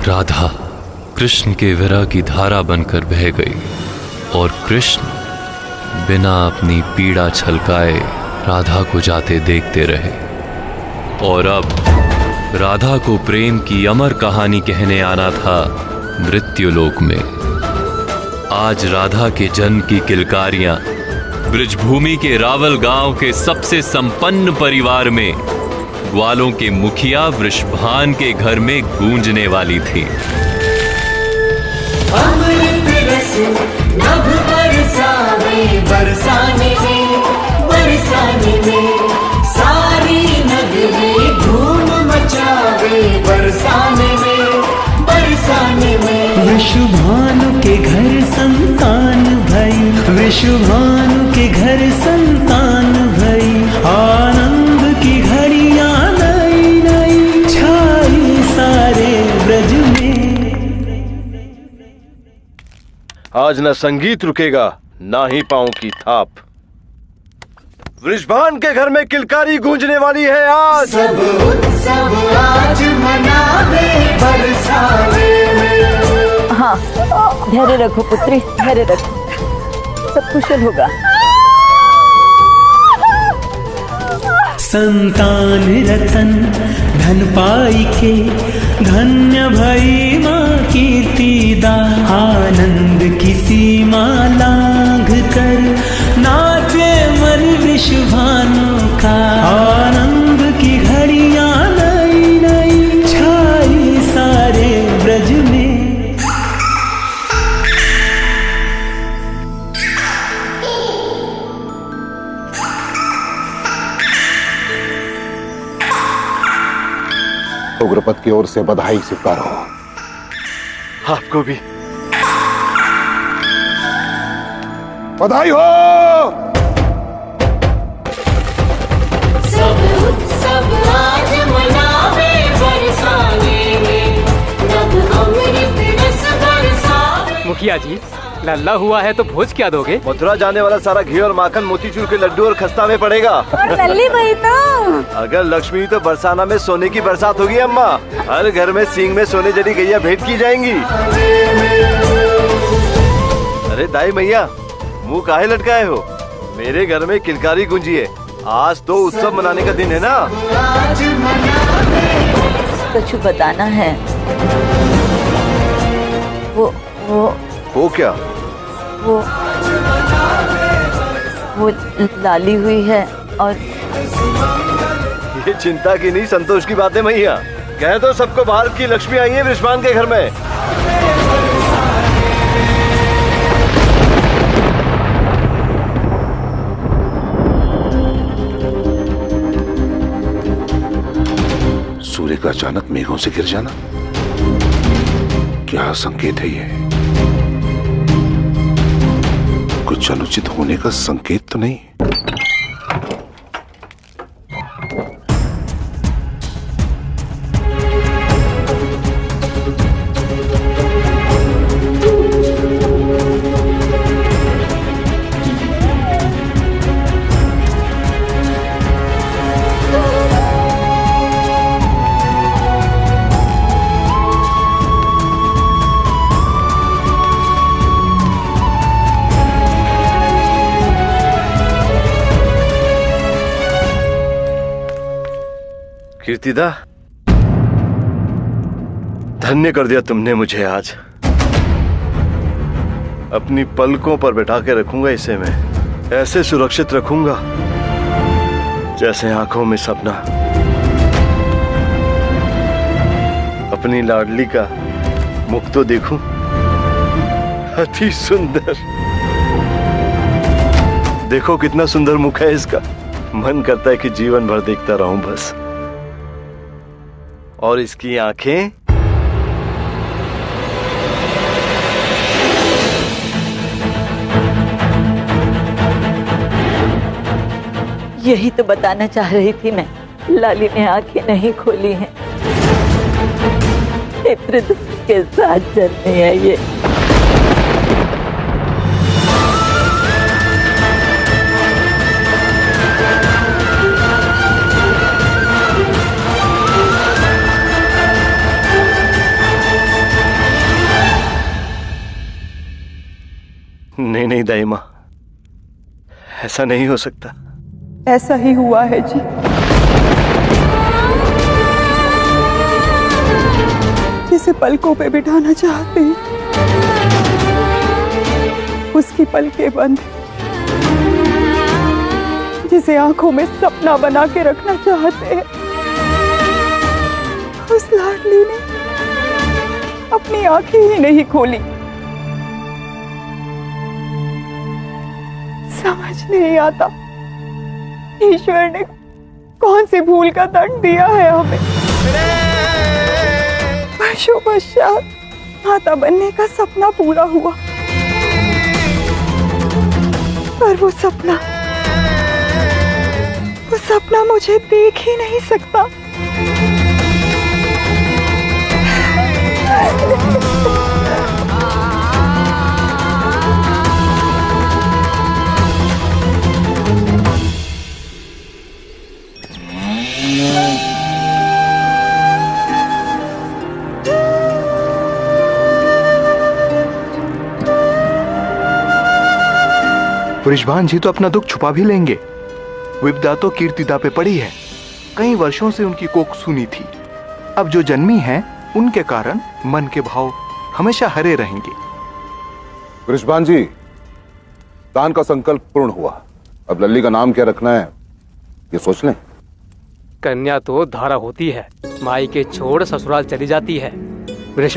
राधा कृष्ण के विरह की धारा बनकर बह गई और कृष्ण बिना अपनी पीड़ा छलकाए राधा को जाते देखते रहे। और अब राधा को प्रेम की अमर कहानी कहने आना था मृत्युलोक में। आज राधा के जन्म की किलकारियां ब्रजभूमि के रावल गांव के सबसे संपन्न परिवार में ग्वालों के मुखिया वृषभान के घर में गूंजने वाली थी। अमृत रस नभ बरसावे बरसाने में सारी नगरी धूम मचावे बरसाने में वृषभानु के घर संतान भई, वृषभानु के घर संतान भई, आनंद की घड़ियां नई नई छाई सारे ब्रज में। आज न संगीत रुकेगा ना ही पांव की थाप। वृषभान के घर में किलकारी गूंजने वाली है आज। सब उत्सव आज मनावे बरसाने में। हाँ, धैर्य रखो पुत्री, धैर्य रखो, सब कुशल होगा। संतान रतन धन पाई के धन्य भई माँ कीर्तिदा, आनंद की सीमा लांघ कर नाचे मन वृषभानु का, आनंद की घड़ियां नई नई छाई सारे ब्रज में। उग्रपद की ओर से बधाई स्वीकारो। आपको भी बधाई हो। सब उत्सव आज मनावे बरसाने में, नभ अमृत रस बरसावे। मुखिया जी, लल्ला हुआ है तो भोज क्या दोगे? मथुरा जाने वाला सारा घी और माखन मोतीचूर के लड्डू और खस्ता में पड़ेगा। और लल्ली भाई तो अगर लक्ष्मी तो बरसाना में सोने की बरसात होगी अम्मा। हर घर में सींग में सोने जड़ी गैया भेंट की जाएंगी। अरे दाई मैया, मुंह काहे लटकाए हो? मेरे घर में किलकारी गूंजी है। आज तो उत्सव मनाने का दिन है ना। कुछ बताना है। वो क्या? वो लाली हुई है और ये चिंता की नहीं संतोष की बात है मैया। कह दो सबको बाहर की लक्ष्मी आई है वृषभान के घर में। सूर्य का अचानक मेघों से गिर जाना क्या संकेत है? ये कुछ अनुचित होने का संकेत तो नहीं? कीर्तिदा, धन्य कर दिया तुमने मुझे आज। अपनी पलकों पर बैठा के रखूंगा इसे मैं, ऐसे सुरक्षित रखूंगा जैसे आंखों में सपना। अपनी लाडली का मुख तो देखूं, अति सुंदर। देखो कितना सुंदर मुख है इसका। मन करता है कि जीवन भर देखता रहूं बस। और इसकी आंखें यही तो बताना चाह रही थी मैं। लाली ने आंखें नहीं खोली हैं। इतने दुख के साथ जन्मी है ये। नहीं नहीं दाई माँ, ऐसा नहीं हो सकता। ऐसा ही हुआ है जी। जिसे पलकों पे बिठाना चाहते हैं उसकी पलकें बंद। जिसे आंखों में सपना बना के रखना चाहते हैं उस लाडली ने अपनी आंखें ही नहीं खोली। समझ नहीं आता ईश्वर ने कौन सी भूल का दंड दिया है हमें। वर्षों पश्चात माता बनने का सपना पूरा हुआ, पर वो सपना मुझे देख ही नहीं सकता। वृषभान जी तो अपना दुख छुपा भी लेंगे। विपदा तो कीर्तिदा पे पड़ी है। कई वर्षों से उनकी कोख सुनी थी। अब जो जन्मी हैं उनके कारण मन के भाव हमेशा हरे रहेंगे। वृषभान जी, दान का संकल्प पूर्ण हुआ। अब लल्ली का नाम क्या रखना है ये सोच लें। कन्या तो धारा होती है, माई के छोड़ ससुराल चली जाती है। वृष